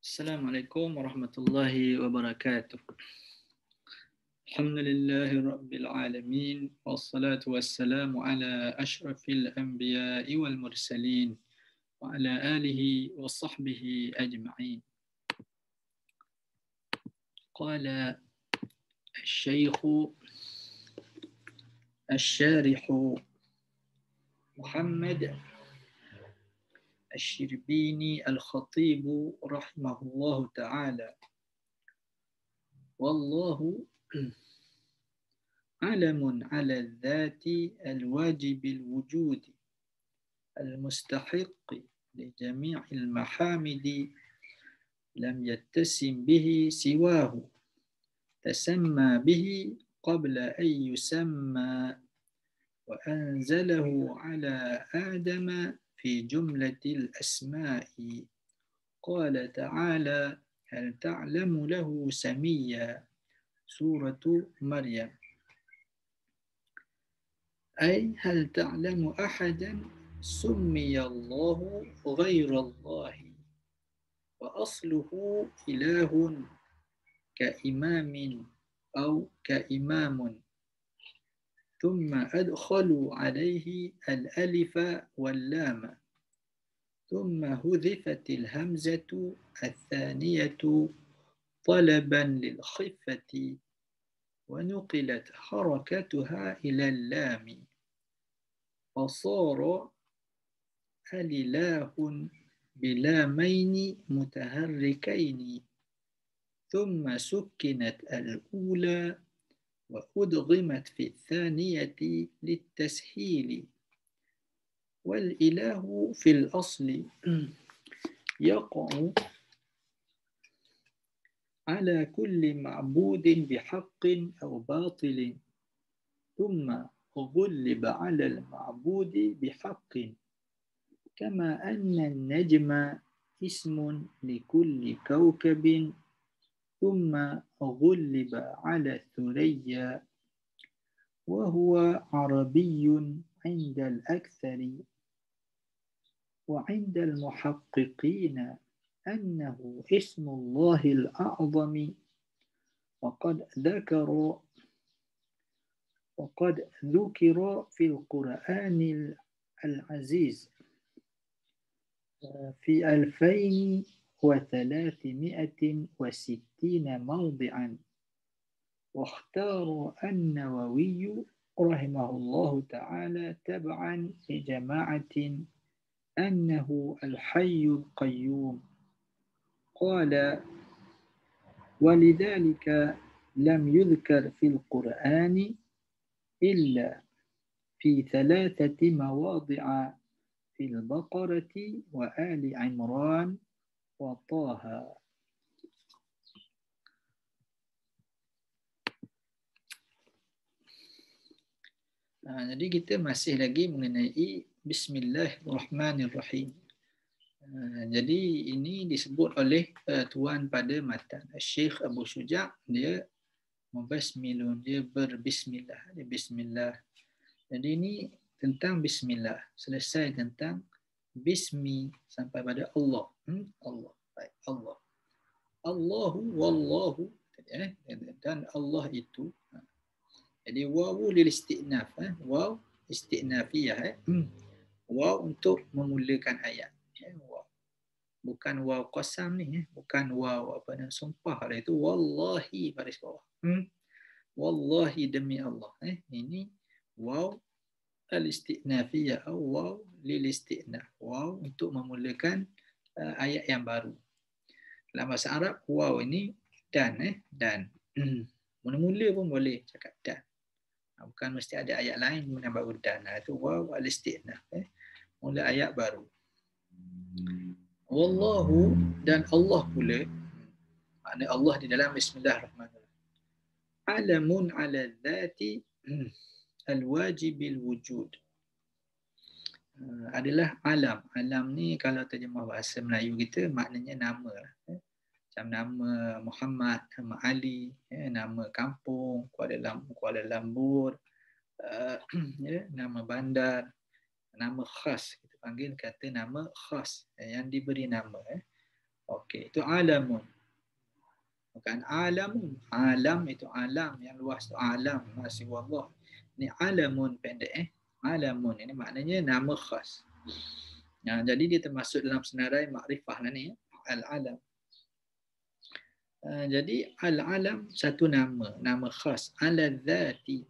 Assalamualaikum warahmatullahi wabarakatuh. Alhamdulillahi rabbil alamin. Wassalatu wassalamu ala ashrafil anbiya'i wal mursalin. Wa ala alihi wa sahbihi ajma'in. Qala al-shaykhu al-syarihu Muhammad Al-Shirbini Al-Khatibu rahimahullahu ta'ala. Wallahu alamun ala al-dhati al-wajib al-wujud al-mustahiq li jami'il mahamidi lam yattasim bihi siwahu tasamma bihi qabla an yusamma wa anzalahu ala adama في جملة الأسماء قال تعالى هل تعلم له سميا سورة مريم أي هل تعلم أحدا سمي الله غير الله وأصله إله كإمام أو كإمام ثم أدخلوا عليه الألف واللام ثم هذفت الهمزة الثانية طلبا للخفة ونقلت حركتها إلى اللام فصار الإله بلامين متحركين ثم سكنت الأولى وأدغمت في الثانية للتسهيل والإله في الأصل يقع على كل معبود بحق أو باطل ثم غلب على المعبود بحق كما أن النجم اسم لكل كوكب ثم غلب على الثريا وهو عربي عند الأكثر وعند المحققين أنه اسم الله الأعظم وقد ذكر في القرآن العزيز في 2360 موضعا واختار النووي رحمه الله تعالى تبعا لجماعة أنه الحي القيوم قال ولذلك لم يذكر في القرآن إلا في 3 مواضع في البقرة وآل عمران وطه. Jadi kita masih lagi mengenai Bismillahirrahmanirrahim. Jadi ini disebut oleh tuan pada matan Syekh Abu Syuja', dia mubasmilun, dia berbismillah, dia bismillah. Jadi ini tentang bismillah, selesai tentang bismi sampai pada Allah. Allah, baik, Allah. Allahu wallahu, dan Allah itu. Jadi wawu lil isti'naf, waw isti'nafiyah, waw untuk memulakan ayat. Waw. Bukan waw qasam ni, bukan waw apa nama sumpah lah, itu wallahi baris bawah. Wallahi demi Allah. Ini waw al-isti'nafiyah atau waw lil isti'naf. Waw untuk memulakan ayat yang baru. Dalam bahasa Arab waw ini dan dan. Mula-mula pun boleh cakap dan. Bukan mesti ada ayat lain yang baru dan. Itu waw al-isti'naf. Mula ayat baru. Wallahu, dan Allah pula. Makna Allah di dalam Bismillahirrahmanirrahim. Alamun ala dhati al-wajibil wujud. Adalah alam. Alam ni kalau terjemah bahasa Melayu kita maknanya nama. Macam nama Muhammad, nama Ali, nama kampung, Kuala Lumpur, nama bandar, nama khas. Kita panggil kata nama khas yang diberi nama. Okey, itu alamun. Bukan alamun. Alam itu alam yang luas tu alam masih wallah. Ini alamun pendek Alamun ini maknanya nama khas. Jadi dia termasuk dalam senarai makrifah lah ni. Al-alam. Jadi al-alam satu nama khas ala dzati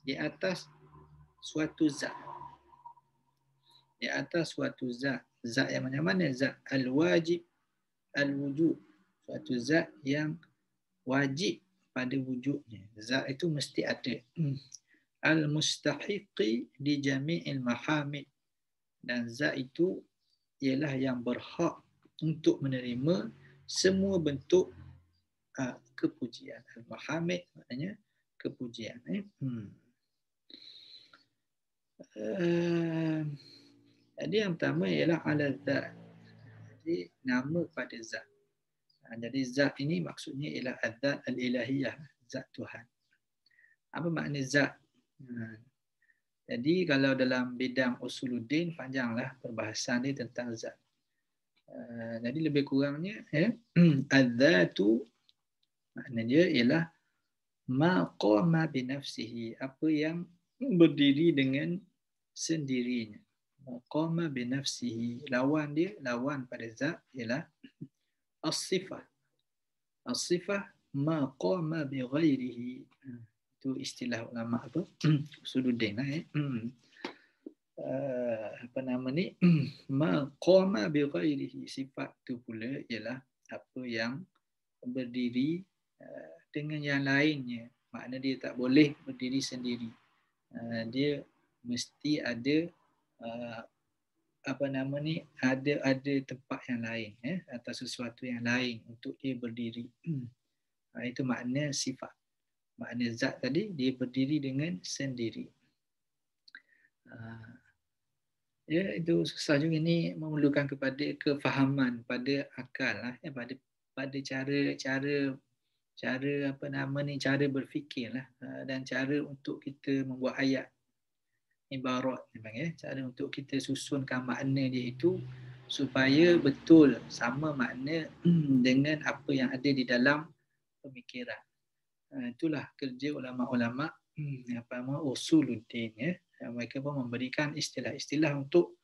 di atas suatu zat. Di atas suatu zat. Zat yang mana? Zat al-wajib al-wujud. Suatu zat yang wajib pada wujudnya. Zat itu mesti ada. Al-mustahiqi di jami'il mahamid. Dan zat itu ialah yang berhak untuk menerima semua bentuk kepujian. Al-mahamid maknanya kepujian. Jadi yang pertama ialah ala zat. Jadi nama pada zat. Jadi zat ini maksudnya ialah az-zat al-ilahiyah, zat Tuhan. Apa makna zat? Jadi kalau dalam bidang usuluddin panjanglah perbahasan dia tentang zat. Jadi lebih kurangnya az-zatu maknanya ialah ma qama bi nafsihi, apa yang berdiri dengan sendirinya. Ma qama bi nafsihi, lawan pada zat ialah as-sifah. As-sifah ma qama bi ghairihi. Itu istilah ulama apa? Usuluddin lah. Apa nama ni? Ma qama bi ghairihi. Sifat tu pula ialah apa yang berdiri dengan yang lainnya. Makna dia tak boleh berdiri sendiri. Dia mesti ada apa nama ni? Ada tempat yang lain atau sesuatu yang lain untuk dia berdiri. Itu makna sifat. Makna zat tadi dia berdiri dengan sendiri. Ya, itu susah juga ni, memerlukan kepada kefahaman pada akal lah, pada cara apa nama ni, cara berfikir lah, dan cara untuk kita membuat ayat ibarat ni panggil, cara untuk kita susunkan makna dia itu supaya betul sama makna dengan apa yang ada di dalam pemikiran. Itulah kerja ulama-ulama apa nama usuluddin ya. Mereka pun memberikan istilah-istilah untuk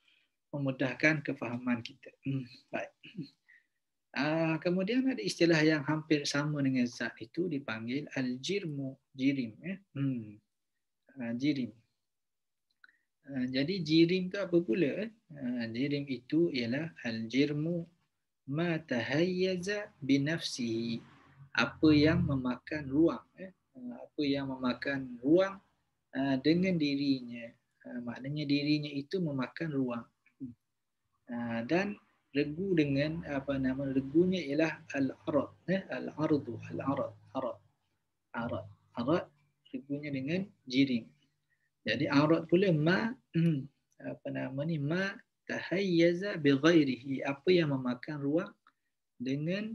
memudahkan kefahaman kita. Baik. Kemudian ada istilah yang hampir sama dengan zat itu dipanggil al-jirmu, jirim ya. Jirim. Jadi jirim itu apa pula? Jirim itu ialah al-jirmu ma tahayyaza bi nafsihi, apa yang memakan ruang, apa yang memakan ruang dengan dirinya. Maknanya dirinya itu memakan ruang. Dan regu dengan apa nama regunya ialah al-arad, arad regunya dengan jirim. Jadi arad pula ma apa nama ni, ma tahayyaza bi ghairihi, apa yang memakan ruang dengan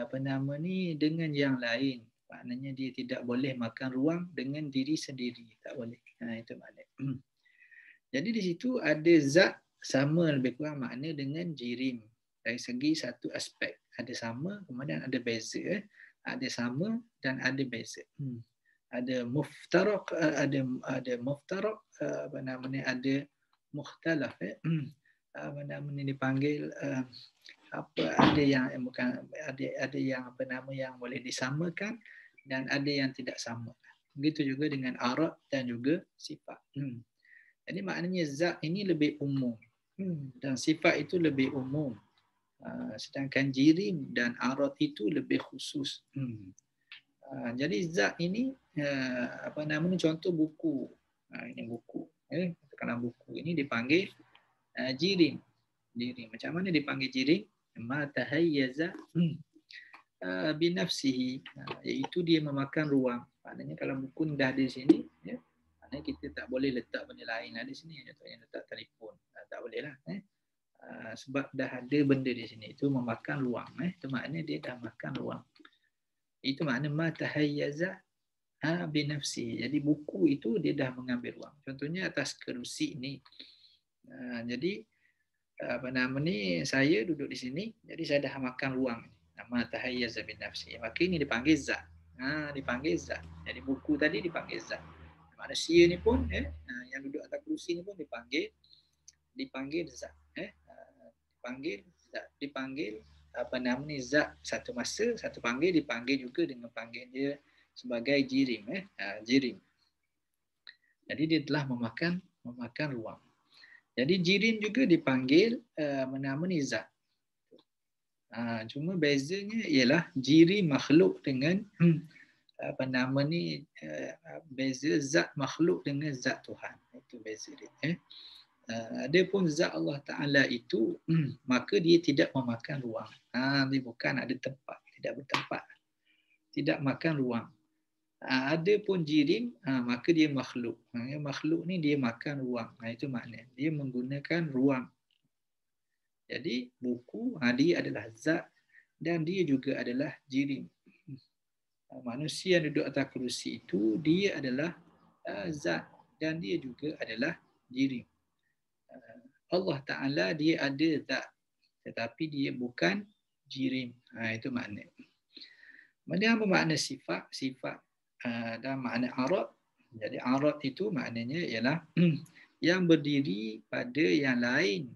apa nama ni, dengan yang lain. Maknanya dia tidak boleh makan ruang dengan diri sendiri, tak boleh. Itu makna. Jadi di situ ada zat sama lebih kurang makna dengan jirim dari segi satu aspek. Ada sama, kemudian ada beza. Ada sama dan ada beza. Ada muftaraq, ada muftaraq, apa namanya, ada mukhtalaf. Apa namanya dipanggil ada yang bukan, ada yang apa nama yang boleh disamakan dan ada yang tidak sama. Begitu juga dengan arad dan juga sifat. Jadi maknanya zat ini lebih umum dan sifat itu lebih umum. Sedangkan jirim dan arad itu lebih khusus. Jadi zat ini apa namanya, contoh buku. Ini buku. Katakanlah buku ini dipanggil jirim. Macam mana dipanggil jirim? Ma tahayyaza bi nafsihi, iaitu dia memakan ruang. Maknanya kalau buku ni dah ada di sini, ya, maknanya kita tak boleh letak benda lain ada di sini. Contohnya letak telefon, tak boleh lah. Sebab dah ada benda di sini, itu memakan ruang. Itu maknanya dia dah makan ruang. Itu makna ma tahayyaza bi nafsihi. Jadi buku itu dia dah mengambil ruang. Contohnya atas kerusi ni. Jadi saya duduk di sini, jadi saya dah makan ruang. Nama tahayyaza bin nafsi. Maka ini dipanggil zat. Dipanggil zat. Jadi buku tadi dipanggil zat. Manusia ni pun yang duduk atas kerusi ni pun dipanggil zat. Dipanggil zat satu masa, satu dipanggil juga dengan panggil dia sebagai jirim. Jirim. Jadi dia telah memakan ruang. Jadi jirim juga dipanggil zat. Cuma bezanya ialah jirim makhluk dengan beza zat makhluk dengan zat Tuhan. Itu beza dia. Adapun zat Allah Ta'ala itu, maka dia tidak memakan ruang. Dia bukan ada tempat, tidak bertempat. Tidak makan ruang. Adapun jirim, maka dia makhluk. Makhluk ni dia makan ruang. Itu makna. Dia menggunakan ruang. Jadi buku, dia adalah zat dan dia juga adalah jirim. Manusia yang duduk atas kerusi itu, dia adalah zat dan dia juga adalah jirim. Allah Ta'ala dia ada zat, tetapi dia bukan jirim. Itu makna. Kemudian apa makna sifat? Sifat dan makna arad. Jadi arad itu maknanya ialah yang berdiri pada yang lain.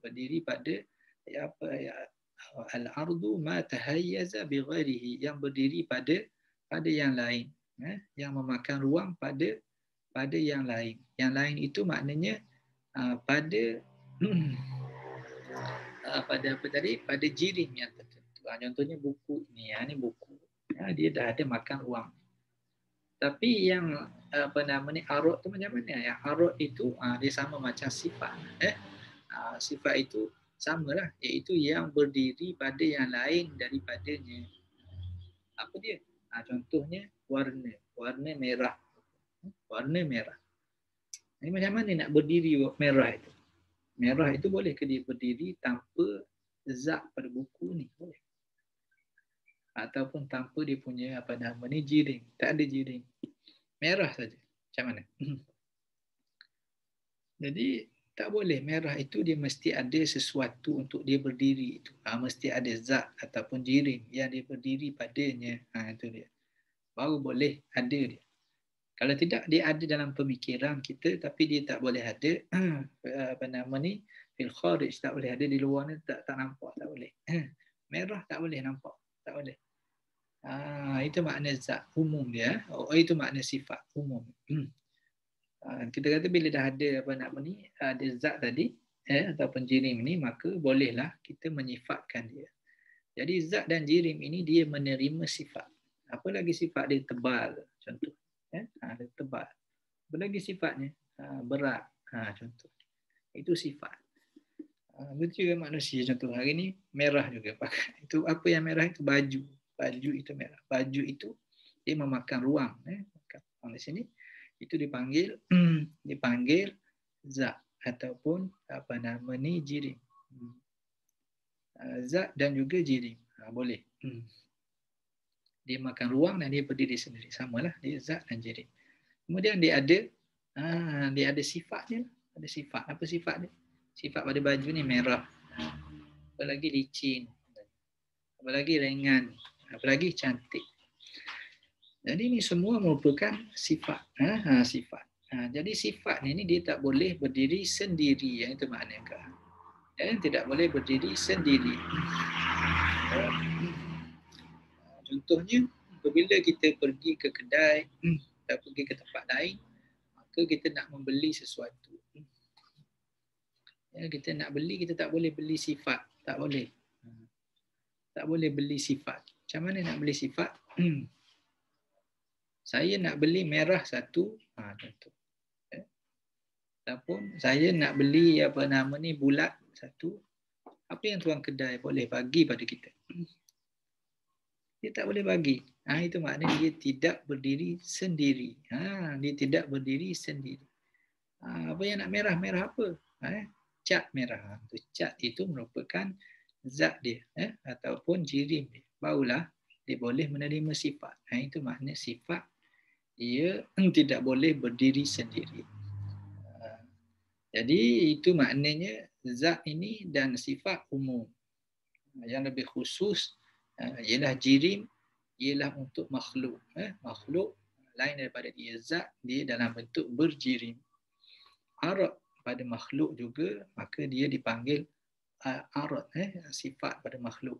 Berdiri pada al-ardu ma tahayyaza bi ghairihi, yang berdiri pada yang lain. Yang memakan ruang pada yang lain. Yang lain itu maknanya pada apa tadi? Pada jirim yang tertentu. Contohnya buku ni. Ni buku. Dia dah ada makan ruang. Tapi yang arad tu macam mana? Yang arad itu dia sama macam sifat. Sifat itu samalah, iaitu yang berdiri pada yang lain daripadanya. Apa dia? Contohnya warna merah. Warna merah. Ini macam mana nak berdiri merah itu? Merah itu boleh ke dia berdiri tanpa zat pada buku ni? Boleh. Ataupun tanpa dia punya jirim. Tak ada jirim. Merah saja. Macam mana? Jadi tak boleh. Merah itu dia mesti ada sesuatu untuk dia berdiri itu. Mesti ada zat ataupun jirim yang dia berdiri padanya. Itu dia. Baru boleh ada dia. Kalau tidak, dia ada dalam pemikiran kita, tapi dia tak boleh ada fil kharij, tak boleh ada di luar ni, tak nampak, tak boleh. Merah tak boleh nampak, tak boleh. Itu makna zat umum dia. Itu makna sifat umum. Kita kata bila dah ada ada zat tadi ataupun jirim ni, maka bolehlah kita menyifatkan dia. Jadi zat dan jirim ini dia menerima sifat. Apa lagi sifat dia? Tebal, contoh. Dia tebal. Apa lagi sifatnya? Berat, contoh. Itu sifat. Betul juga manusia, contoh hari ni merah juga pakai. Itu apa yang merah itu? Baju. Baju itu merah. Baju itu dia memakan ruang. Di sini itu dipanggil zat ataupun jirim. Zat dan juga jirim. Boleh. Dia makan ruang dan dia berdiri sendiri. Samalah dia zat dan jirim. Kemudian dia ada sifatnya. Ada sifat. Apa sifat dia? Sifat pada baju ni merah. Apalagi licin. Apalagi ringan. Apalagi cantik. Jadi ini semua merupakan sifat. Sifat. Jadi sifat ni dia tak boleh berdiri sendiri. Itu maknanya. Tidak boleh berdiri sendiri. Contohnya, apabila kita pergi ke kedai atau pergi ke tempat lain, maka kita nak membeli sesuatu. Kita nak beli, kita tak boleh beli sifat. Tak boleh. Tak boleh beli sifat. Macam mana nak beli sifat? Saya nak beli merah satu, contoh. Ataupun saya nak beli bulat satu. Apa yang tuan kedai boleh bagi pada kita? Dia tak boleh bagi. Itu maknanya dia tidak berdiri sendiri. Dia tidak berdiri sendiri. Apa yang nak merah? Merah apa? Cat merah. Cat itu merupakan zat dia. Ataupun jirim dia. Barulah dia boleh menerima sifat. Itu makna sifat. Dia tidak boleh berdiri sendiri. Jadi itu maknanya zat ini dan sifat umum. Yang lebih khusus ialah jirim, ialah untuk makhluk. Makhluk lain daripada dia zat, dia dalam bentuk berjirim. Arad pada makhluk juga, maka dia dipanggil arad, sifat pada makhluk.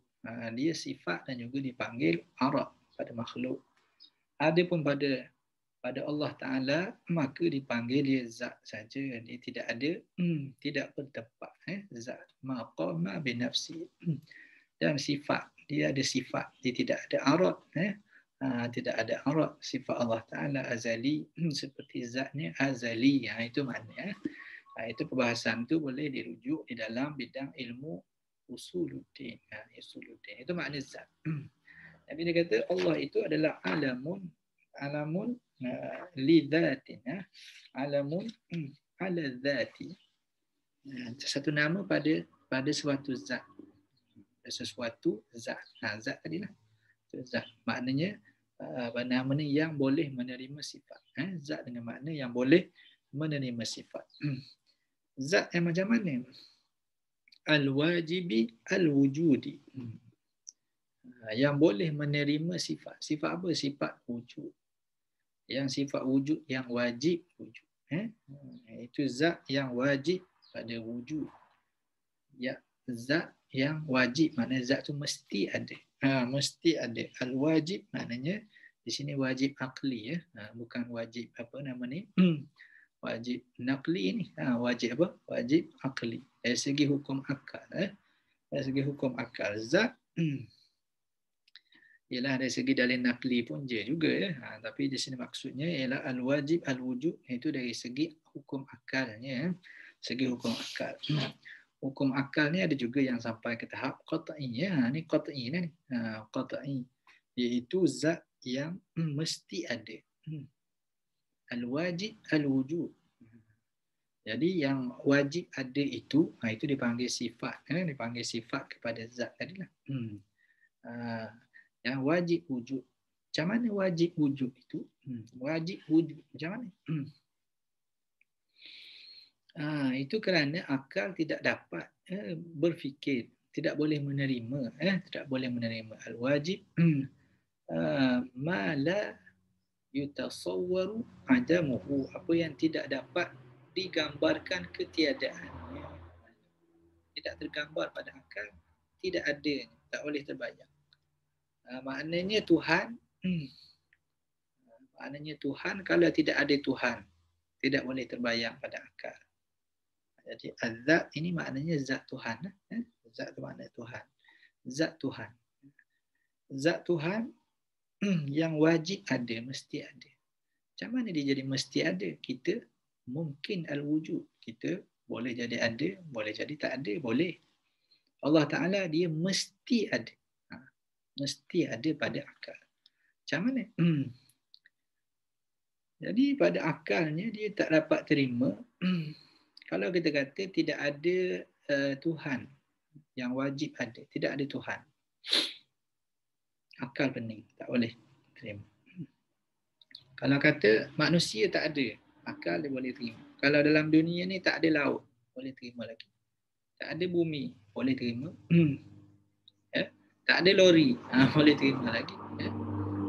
Dia sifat dan juga dipanggil arad pada makhluk. Adapun pada Allah Ta'ala, maka dipanggil dia zat saja. Dia tidak ada, tidak bertempat. Zat maqama binafsi. Dan sifat, dia ada sifat, dia tidak ada arad. Tidak ada arad. Sifat Allah Ta'ala azali, seperti zatnya azali. Itu maknanya. Itu perbahasan tu boleh dirujuk di dalam bidang ilmu usuluddin. Usuluddin. Itu makna zat. Nabi dia kata Allah itu adalah alamun li dhatin, alamun ala dhati. Satu nama pada suatu zat. Sesuatu zat. Zat tadilah. Zat maknanya nama ni yang boleh menerima sifat. Zat dengan makna yang boleh menerima sifat. Zat yang macam mana? Al-wajibi al-wujudi. Yang boleh menerima sifat. Sifat apa? Sifat wujud. Yang sifat wujud yang wajib wujud. Itu zat yang wajib pada wujud. Ya, zat yang wajib, maknanya zat tu mesti ada. Mesti ada. Al-wajib maknanya di sini wajib akli, bukan wajib apa nama ni? Wajib naqli ni. Wajib apa? Wajib akli. Dari segi hukum akal. Dari segi hukum akal. Zat ialah dari segi dalil naqli pun je juga. Tapi di sini maksudnya ialah al-wajib al-wujud. Itu dari segi hukum akalnya. Segi hukum akal. Hukum akal ni ada juga yang sampai ke tahap qat'i. Ni qat'i ni. Qat'i. Iaitu zat yang mesti ada. Al-wajib al-wujud. Jadi yang wajib ada itu dipanggil sifat. Dipanggil sifat kepada zat tadilah. Yang wajib wujud. Macam mana wajib wujud itu? Wajib wujud. Macam mana? Itu kerana akal tidak dapat berfikir, tidak boleh menerima, tidak boleh menerima al-wajib ma la yutasawwaru adamuhu, apa yang tidak dapat digambarkan ketiadaannya. Tidak tergambar pada akal, tidak ada, tak boleh terbayang. Maknanya Tuhan, maknanya Tuhan kalau tidak ada Tuhan, tidak boleh terbayang pada akal. Jadi az-zat ini maknanya zat Tuhan. Zat itu makna Tuhan. Zat Tuhan. Zat Tuhan yang wajib ada, mesti ada. Macam mana dia jadi mesti ada? Kita mungkin al-wujud. Kita boleh jadi ada, boleh jadi tak ada, boleh. Allah Ta'ala dia mesti ada. Mesti ada pada akal. Macam mana? Jadi pada akalnya dia tak dapat terima. Kalau kita kata tidak ada Tuhan yang wajib ada, tidak ada Tuhan, akal pening, tak boleh terima. Kalau kata manusia tak ada, akal dia boleh terima. Kalau dalam dunia ni tak ada laut, boleh terima lagi. Tak ada bumi, boleh terima. Tak ada lori, boleh terima lagi.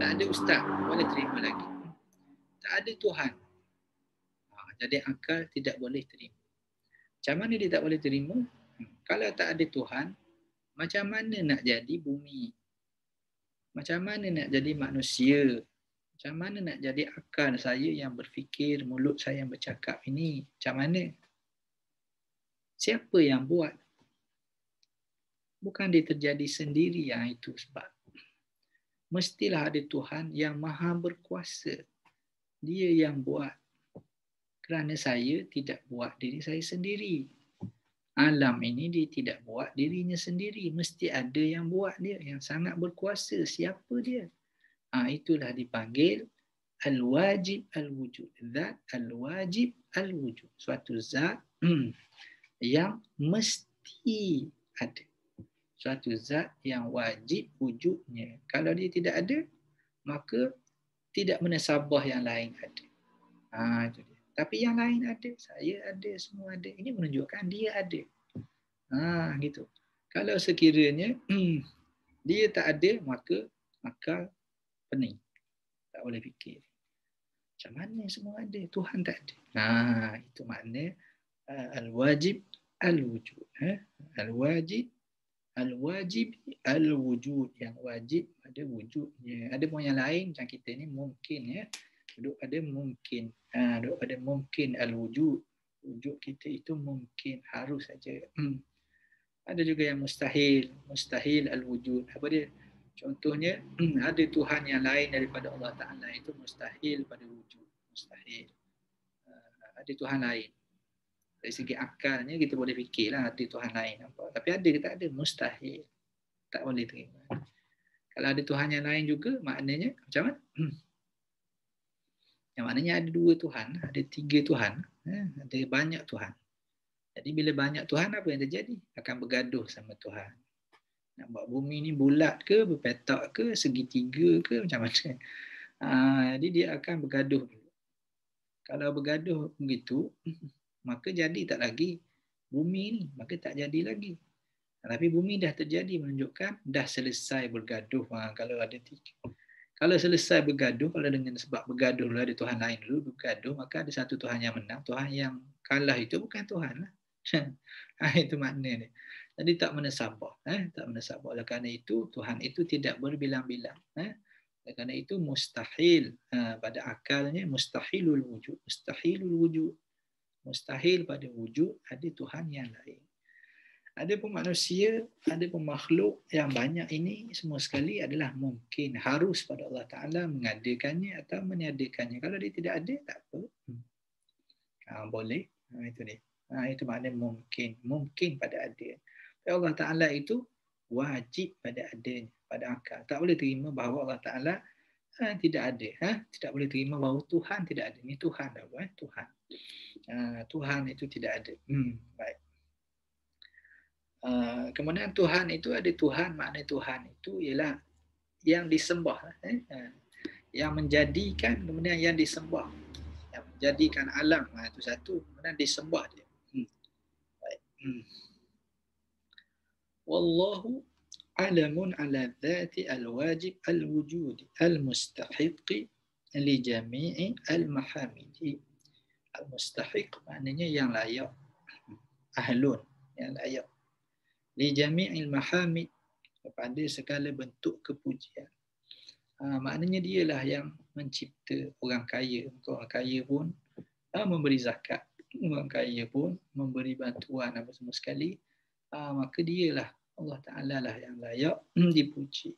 Tak ada ustaz, boleh terima lagi. Tak ada Tuhan. Jadi akal tidak boleh terima. Macam mana dia tak boleh terima? Kalau tak ada Tuhan, macam mana nak jadi bumi? Macam mana nak jadi manusia? Macam mana nak jadi akal saya yang berfikir, mulut saya yang bercakap ini? Macam mana? Siapa yang buat? Bukan dia terjadi sendiri yang itu sebab. Mestilah ada Tuhan yang maha berkuasa. Dia yang buat. Kerana saya tidak buat diri saya sendiri. Alam ini dia tidak buat dirinya sendiri. Mesti ada yang buat dia, yang sangat berkuasa. Siapa dia? Itulah dipanggil al-wajib al-wujud. Zat al-wajib al-wujud. Suatu zat yang mesti ada. Suatu zat yang wajib wujudnya. Kalau dia tidak ada, maka tidak menasabah yang lain ada. Itu dia. Tapi yang lain ada, saya ada, semua ada. Ini menunjukkan dia ada. Gitu. Kalau sekiranya dia tak ada, maka akal pening. Tak boleh fikir. Macam mana semua ada? Tuhan tak ada. Itu makna al-wajib al-wujud. Al-wajib al-wajib al-wujud. Yang wajib ada wujudnya. Ada pun yang lain macam kita ni mungkin ya. Duduk pada mungkin. Duduk pada mungkin al-wujud. Wujud kita itu mungkin. Harus saja. Ada juga yang mustahil. Mustahil al-wujud. Apa dia? Contohnya, ada Tuhan yang lain daripada Allah Ta'ala. Itu mustahil pada wujud. Mustahil. Ada Tuhan lain. Dari segi akalnya, kita boleh fikirlah ada Tuhan lain. Tapi ada ke tak ada? Mustahil. Tak boleh terima. Kalau ada Tuhan yang lain juga, maknanya macam mana? Yang maknanya ada 2 Tuhan. Ada 3 Tuhan. Ada banyak Tuhan. Jadi bila banyak Tuhan, apa yang terjadi? Akan bergaduh sama Tuhan. Nak buat bumi ni bulat ke, berpetak ke, segitiga ke, macam mana. Jadi dia akan bergaduh. Kalau bergaduh begitu, maka jadi tak lagi bumi ni. Maka tak jadi lagi. Tapi bumi dah terjadi, menunjukkan dah selesai bergaduh. Kalau ada 3. Kalau selesai bergaduh, kalau dengan sebab bergaduh dulu, ada Tuhan lain dulu, bergaduh, maka ada satu Tuhan yang menang. Tuhan yang kalah itu bukan Tuhan lah. Itu makna dia. Jadi tak menasabah. Tak menasabah. Oleh kerana itu, Tuhan itu tidak berbilang-bilang. Oleh kerana itu, mustahil. Pada akalnya, mustahilul wujud. Mustahilul wujud. Mustahil pada wujud, ada Tuhan yang lain. Ada pun manusia, ada pun makhluk yang banyak ini, semua sekali adalah mungkin. Harus pada Allah Ta'ala mengadakannya atau meniadakannya. Kalau dia tidak ada, tak apa. Boleh. Itu dia. Itu makna mungkin. Mungkin pada adanya. Allah Ta'ala itu wajib pada adanya, pada akal. Tak boleh terima bahawa Allah Ta'ala tidak ada. Tidak boleh terima bahawa Tuhan tidak ada. Ini Tuhan. Tuhan. Tuhan itu tidak ada. Baik. Kemudian Tuhan itu ada Tuhan. Makna Tuhan itu ialah yang disembah. Yang menjadikan, kemudian yang disembah. Yang menjadikan alam. Itu satu. Kemudian disembah dia. Baik. Wallahu alamun ala dhati al-wajib al-wujudi al-mustahiqi li jami'i al-mahamidi. Al-mustahiq maknanya yang layak. Ahlun, yang layak. Li jami'il mahamid, kepada segala bentuk kepujian. Maknanya dialah yang mencipta orang kaya. Orang kaya pun memberi zakat. Orang kaya pun memberi bantuan apa semua sekali. Maka dialah Allah Ta'ala lah yang layak dipuji.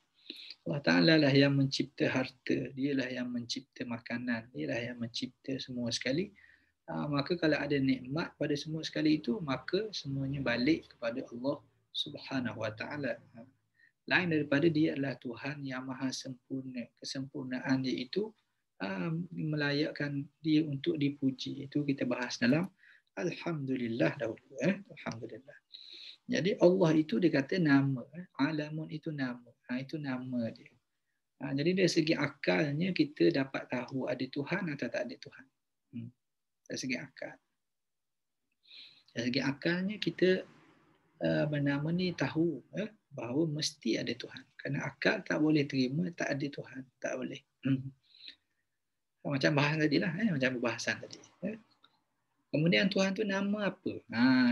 Allah Ta'ala lah yang mencipta harta. Dialah yang mencipta makanan. Dialah yang mencipta semua sekali. Maka kalau ada nikmat pada semua sekali itu, maka semuanya balik kepada Allah Subhanahu Wa Ta'ala. Lain daripada dia adalah Tuhan yang maha sempurna. Kesempurnaan dia itu melayakkan dia untuk dipuji. Itu kita bahas dalam Alhamdulillah dahulu. Alhamdulillah. Jadi Allah itu dia kata nama. Alamun itu nama. Itu nama dia. Jadi dari segi akalnya kita dapat tahu ada Tuhan atau tak ada Tuhan. Dari segi akal. Dari segi akalnya kita bernama ni tahu bahawa mesti ada Tuhan. Kerana akal tak boleh terima tak ada Tuhan. Tak boleh. Macam bahasan tadi lah. Macam perbahasan tadi. Kemudian Tuhan tu nama apa?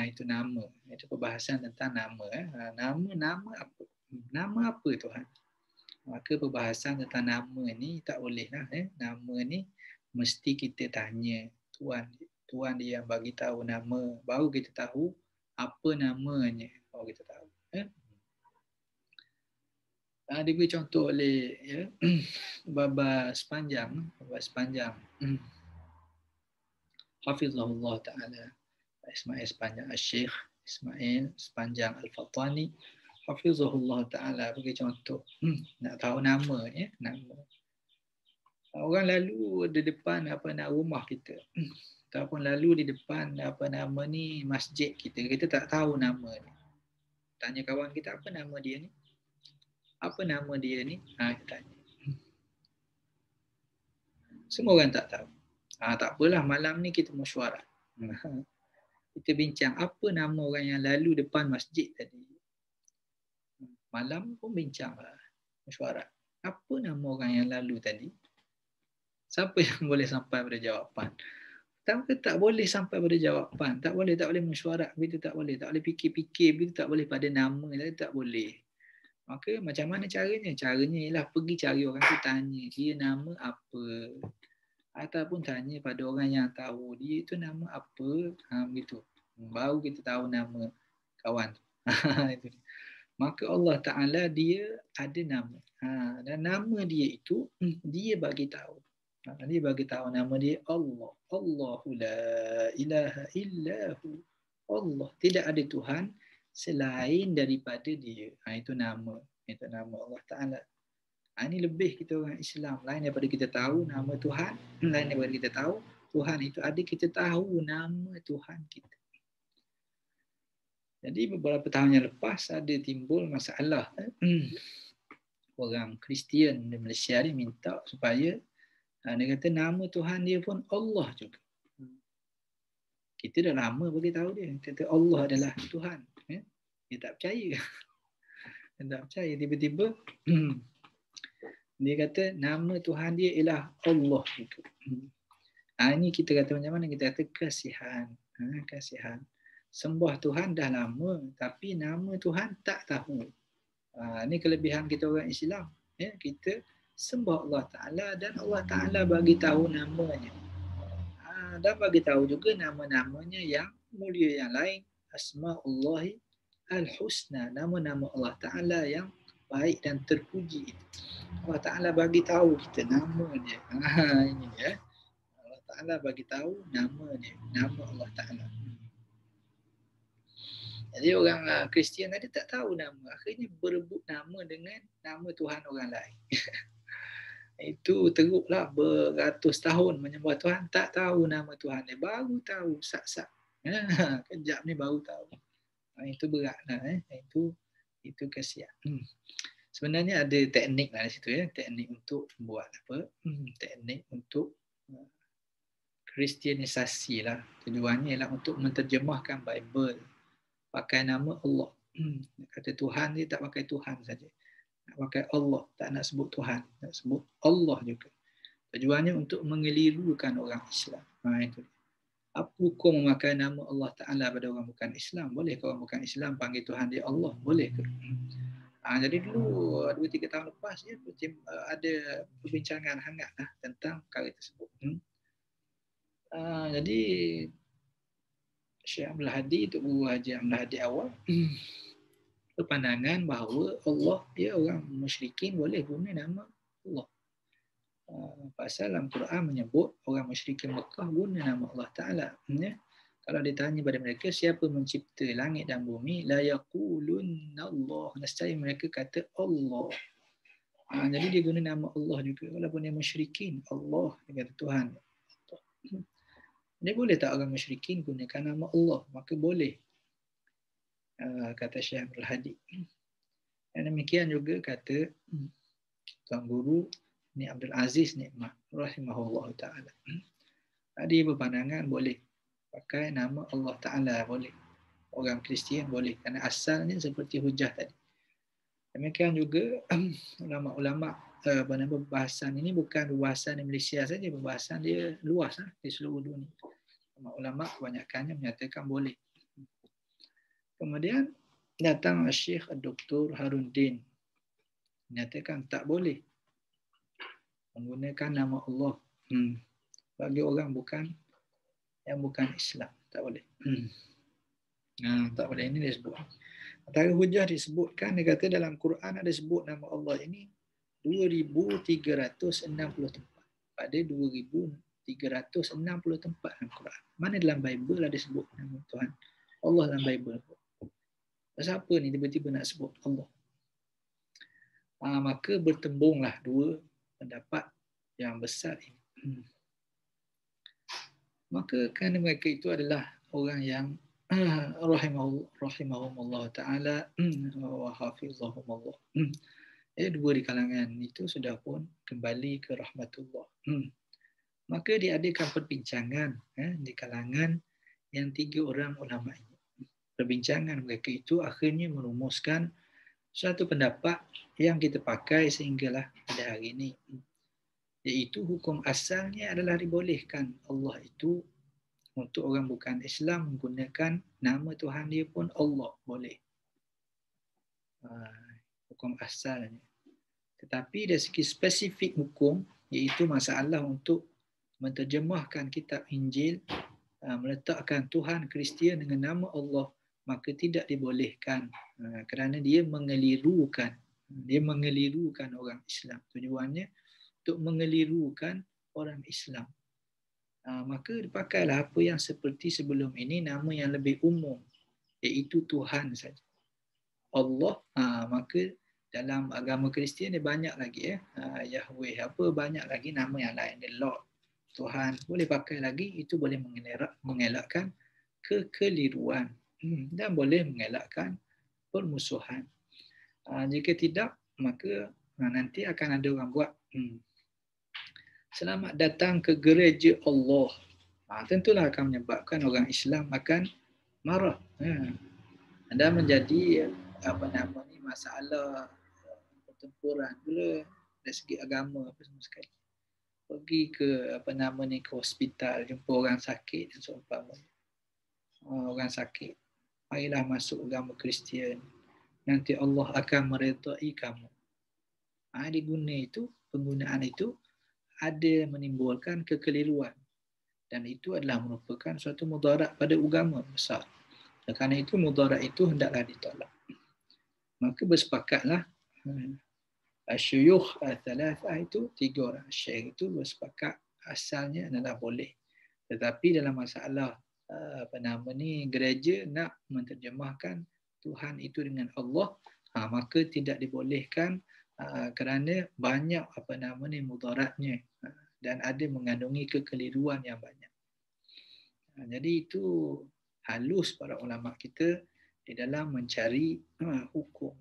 Itu nama. Itu perbahasan tentang nama. Nama apa? Nama apa Tuhan? Maka perbahasan tentang nama ni tak boleh lah. Nama ni mesti kita tanya Tuhan. Tuhan dia yang bagi tahu nama. Baru kita tahu apa namanya. Baru kita tahu. Diberi contoh oleh Baba sepanjang. Hafizahullah Ta'ala Ismail sepanjang Al-Syekh Ismail sepanjang Al-Fattani Hafizahullah Ta'ala bagi contoh. Nak tahu nama nama. Orang lalu di depan rumah kita ataupun lalu di depan nama ni masjid kita tak tahu nama ni. Tanya kawan kita apa nama dia ni? Apa nama dia ni? Kita tanya. Semua orang tak tahu. Tak apalah, malam ni kita mesyuarat. Kita bincang apa nama orang yang lalu depan masjid tadi. Malam pun bincang lah, mesyuarat. Apa nama orang yang lalu tadi? Siapa yang boleh sampai pada jawapan? Tak boleh sampai pada jawapan. Tak boleh mesyuarat begitu, tak boleh fikir-fikir begitu, tak boleh pada nama tak boleh. Maka macam mana caranya? Caranya ialah pergi cari orang tu, tanya dia nama apa. Ataupun tanya pada orang yang tahu dia itu nama apa. Begitu. Baru kita tahu nama kawan tu. Itu. Maka Allah Ta'ala dia ada nama. Dan nama dia itu dia bagi tahu. Dia bagi tahu nama dia Allah. Allahu la ilaha illahu. Allah. Tidak ada Tuhan selain daripada dia. Itu nama. Itu nama Allah Ta'ala. Ini lebih kita orang Islam. Lain daripada kita tahu nama Tuhan. Lain daripada kita tahu Tuhan itu ada. Kita tahu nama Tuhan kita. Jadi beberapa tahun yang lepas ada timbul masalah. Orang Kristian di Malaysia ni minta supaya dia kata nama Tuhan dia pun Allah juga. Kita dah lama bagi tahu dia. Kata Allah adalah Tuhan. Dia tak percaya. Dia tak percaya. Tiba-tiba dia kata nama Tuhan dia ialah Allah juga. Ini kita kata macam mana? Kita kata kasihan. Kasihan. Sembah Tuhan dah lama, tapi nama Tuhan tak tahu. Ini kelebihan kita orang Islam. Kita sembah Allah Ta'ala dan Allah Ta'ala bagi tahu namanya. Dan bagi tahu juga nama-namanya yang mulia yang lain. Asma'ullahi al-husna. Nama-nama Allah Ta'ala yang baik dan terpuji. Allah Ta'ala bagi tahu kita nama dia. Ini ya. Allah Ta'ala bagi tahu nama dia. Nama Allah Ta'ala. Jadi orang Kristian tadi tak tahu nama. Akhirnya berebut nama dengan nama Tuhan orang lain. Itu teruklah beratus tahun menyembah Tuhan. Tak tahu nama Tuhan dia. Baru tahu. Sak-sak. Kejap ni baru tahu. Itu berat lah. Itu kasihan. Sebenarnya ada teknik lah di situ. Teknik untuk buat apa? Teknik untuk Kristianisasi lah. Tujuannya ialah untuk menterjemahkan Bible. Pakai nama Allah. Kata Tuhan dia tak pakai Tuhan saja. Nak pakai Allah. Tak nak sebut Tuhan. Nak sebut Allah juga. Tujuannya untuk mengelirukan orang Islam. Itu. Apa hukum memakai nama Allah Ta'ala pada orang bukan Islam? Boleh ke orang bukan Islam panggil Tuhan dia Allah? Boleh ke? Jadi dulu 2-3 tahun lepas ada perbincangan hangat lah tentang perkara tersebut. Jadi Syekh Abdul Hadi, Tok Guru Haji Abdul Hadi awal berpandangan bahawa Allah, orang musyrikin boleh guna nama Allah. Pasal dalam Quran menyebut orang musyrikin Mekah guna nama Allah Ta'ala. Kalau ditanya pada mereka siapa mencipta langit dan bumi, la yaqulunna Allah. Nescaya mereka kata Allah. Jadi dia guna nama Allah juga. Walaupun dia musyrikin, Allah, dia kata Tuhan. Dia boleh tak orang musyrikin gunakan nama Allah? Maka boleh. Kata Syekh Abdul Hadi. Dan demikian juga kata Tuan Guru ni Abdul Aziz Nikmat rahimahullah ta'ala. Dia berpandangan boleh pakai nama Allah Ta'ala, boleh. Orang Kristian boleh. Kerana asalnya seperti hujah tadi. Demikian juga ulama-ulama perbahasan ini bukan perbahasan di Malaysia saja, perbahasan dia luas di seluruh dunia. Ulama kebanyakannya menyatakan boleh. Kemudian datang Syekh Dr. Harun Din menyatakan tak boleh menggunakan nama Allah bagi orang yang bukan Islam. Tak boleh. Tak boleh. Ini dia sebut. Antara hujah disebutkan, dia kata dalam Quran ada sebut nama Allah ini 2,360 tempat. Pada 2,360 tempat dalam Quran. Mana dalam Bible ada sebut nama Tuhan Allah dalam Bible? Siapa ni tiba-tiba nak sebut Allah? Maka bertembunglah dua pendapat yang besar ini. Maka kerana mereka itu adalah orang yang rahimahumullah ta'ala wa hafizahumullah. Dua di kalangan itu sudah pun kembali ke rahmatullah. Maka diadakan perbincangan di kalangan yang 3 orang ulama ini. Perbincangan mereka itu akhirnya merumuskan suatu pendapat yang kita pakai sehinggalah pada hari ini. Iaitu hukum asalnya adalah dibolehkan Allah itu untuk orang bukan Islam menggunakan nama Tuhan dia pun Allah boleh. Hukum asalnya. Tetapi dari segi spesifik hukum, iaitu masalah untuk menterjemahkan kitab Injil, meletakkan Tuhan Kristian dengan nama Allah, maka tidak dibolehkan kerana dia mengelirukan orang Islam. Tujuannya untuk mengelirukan orang Islam. Maka dipakailah apa yang seperti sebelum ini, nama yang lebih umum, iaitu Tuhan saja. Allah, maka dalam agama Kristian dia banyak lagi Yahweh apa, banyak lagi nama yang lain, the Lord, Tuhan, boleh pakai lagi. Itu boleh mengelakkan kekeliruan dan boleh mengelakkan permusuhan. Jika tidak, maka nanti akan ada orang buat selamat datang ke gereja Allah. Tentulah akan menyebabkan orang Islam akan marah dan menjadi masalah pertempuran pula dari segi agama apa semua sekali. Pergi ke ke hospital, jumpa orang sakit dan seumpamanya. Orang sakit, marilah masuk agama Kristian, nanti Allah akan meredai kamu. Penggunaan itu ada menimbulkan kekeliruan, dan itu adalah merupakan suatu mudarat pada agama besar. Kerana itu mudarat itu hendaklah ditolak. Maka bersepakatlah syuyukh al-thalathah itu, 3 orang syekh itu bersepakat asalnya adalah boleh. Tetapi dalam masalah gereja nak menterjemahkan Tuhan itu dengan Allah, maka tidak dibolehkan kerana banyak mudaratnya dan ada mengandungi kekeliruan yang banyak. Jadi itu halus para ulama kita di dalam mencari hukum.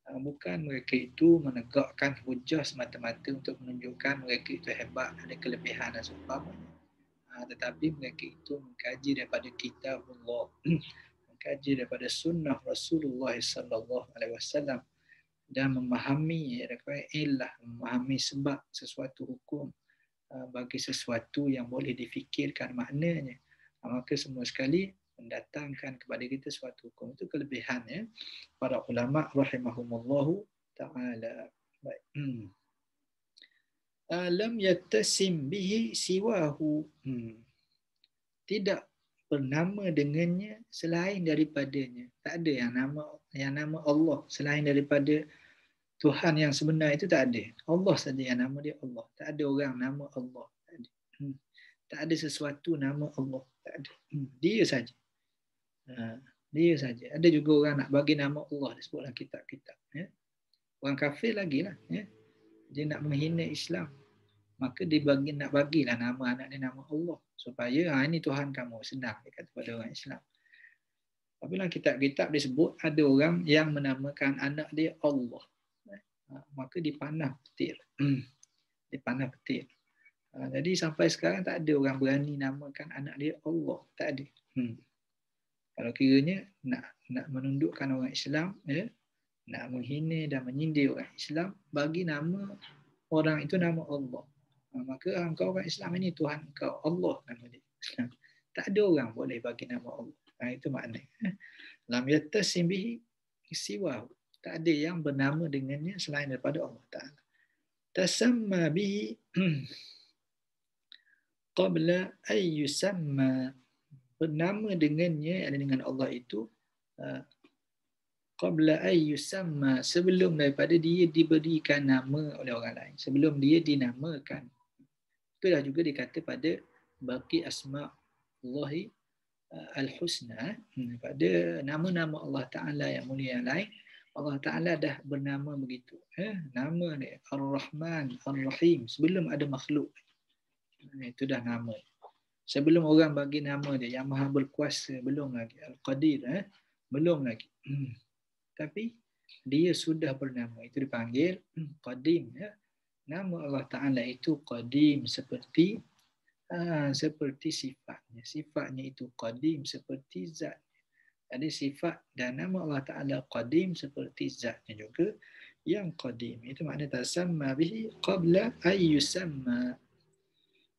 Bukan mereka itu menegakkan hujah semata-mata untuk menunjukkan mereka itu hebat, ada kelebihan dan seumpamanya. Tetapi mereka itu mengkaji daripada kitab Allah, mengkaji daripada sunnah Rasulullah SAW dan memahami memahami sebab sesuatu hukum bagi sesuatu yang boleh difikirkan maknanya. Maka semua sekali mendatangkan kepada kita suatu hukum itu kelebihannya para ulama rahimahumullahu ta'ala. Baik. Lam yattasim bihi siwahu. Tidak bernama dengannya selain daripadanya. Tak ada yang nama Allah selain daripada Tuhan yang sebenar itu, tak ada. Allah saja yang nama dia Allah. Tak ada orang nama Allah. Tak ada. Tak ada sesuatu nama Allah. Tak ada. Dia saja. Dia saja. Ada juga orang nak bagi nama Allah disebut dalam kitab-kitab. Orang kafir lagi lah. Dia nak menghina Islam. Maka dia nak bagilah nama anak dia nama Allah. Supaya ini Tuhan kamu. Senang dia kata pada orang Islam. Apabila kitab-kitab disebut ada orang yang menamakan anak dia Allah. Maka dipanah petir. Dipanah petir. Jadi sampai sekarang tak ada orang berani namakan anak dia Allah. Tak ada. Kalau kiranya nak menundukkan orang Islam, nak menghina dan menyindir orang Islam, bagi nama orang itu nama Allah. Maka engkau orang Islam ini Tuhan engkau, Allah nama dia. Tak ada orang boleh bagi nama Allah. Itu maknanya. Lam yattasim bihi siwahu. Tak ada yang bernama dengannya selain daripada Allah Ta'ala. Tasamma bihi qabla ay yusamma. Bernama dengannya, dengan Allah itu qabla ay yusamma, sebelum daripada dia diberikan nama oleh orang lain, sebelum dia dinamakan. Itulah juga dikata pada baqi asma Allahi al-husna, pada nama-nama Allah Ta'ala yang mulia yang lain, Allah Ta'ala dah bernama begitu. Nama dia Ar-Rahman, Ar-Rahim, sebelum ada makhluk. Itu dah nama. Sebelum orang bagi nama dia yang maha berkuasa, belum lagi. Al-Qadir, belum lagi. Tapi dia sudah bernama. Itu dipanggil Qadim. Nama Allah Ta'ala itu Qadim, seperti seperti sifatnya. Sifatnya itu qadim seperti zat. Ada sifat dan nama Allah Ta'ala qadim seperti zatnya juga yang qadim. Itu makna tasamma bihi qabla ayyusamma.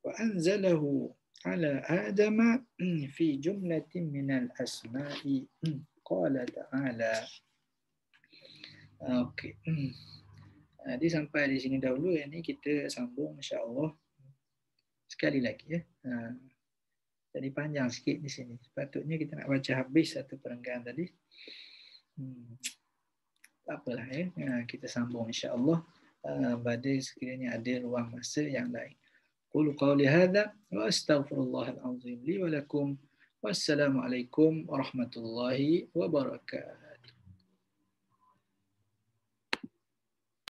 Wa anzalahu ala Adama fi jumlatin minal asma'i. Qala ta'ala. Okey. Jadi sampai di sini dahulu. Yang ini kita sambung insya-Allah sekali lagi ya. Jadi panjang sikit di sini. Sepatutnya kita nak baca habis satu perenggan tadi. Tak apalah ya. Kita sambung insya-Allah pada sekiranya ada ruang masa yang lain. Qul qawli hadza wa astaghfirullahal azim li wa lakum. Wassalamualaikum warahmatullahi wabarakatuh.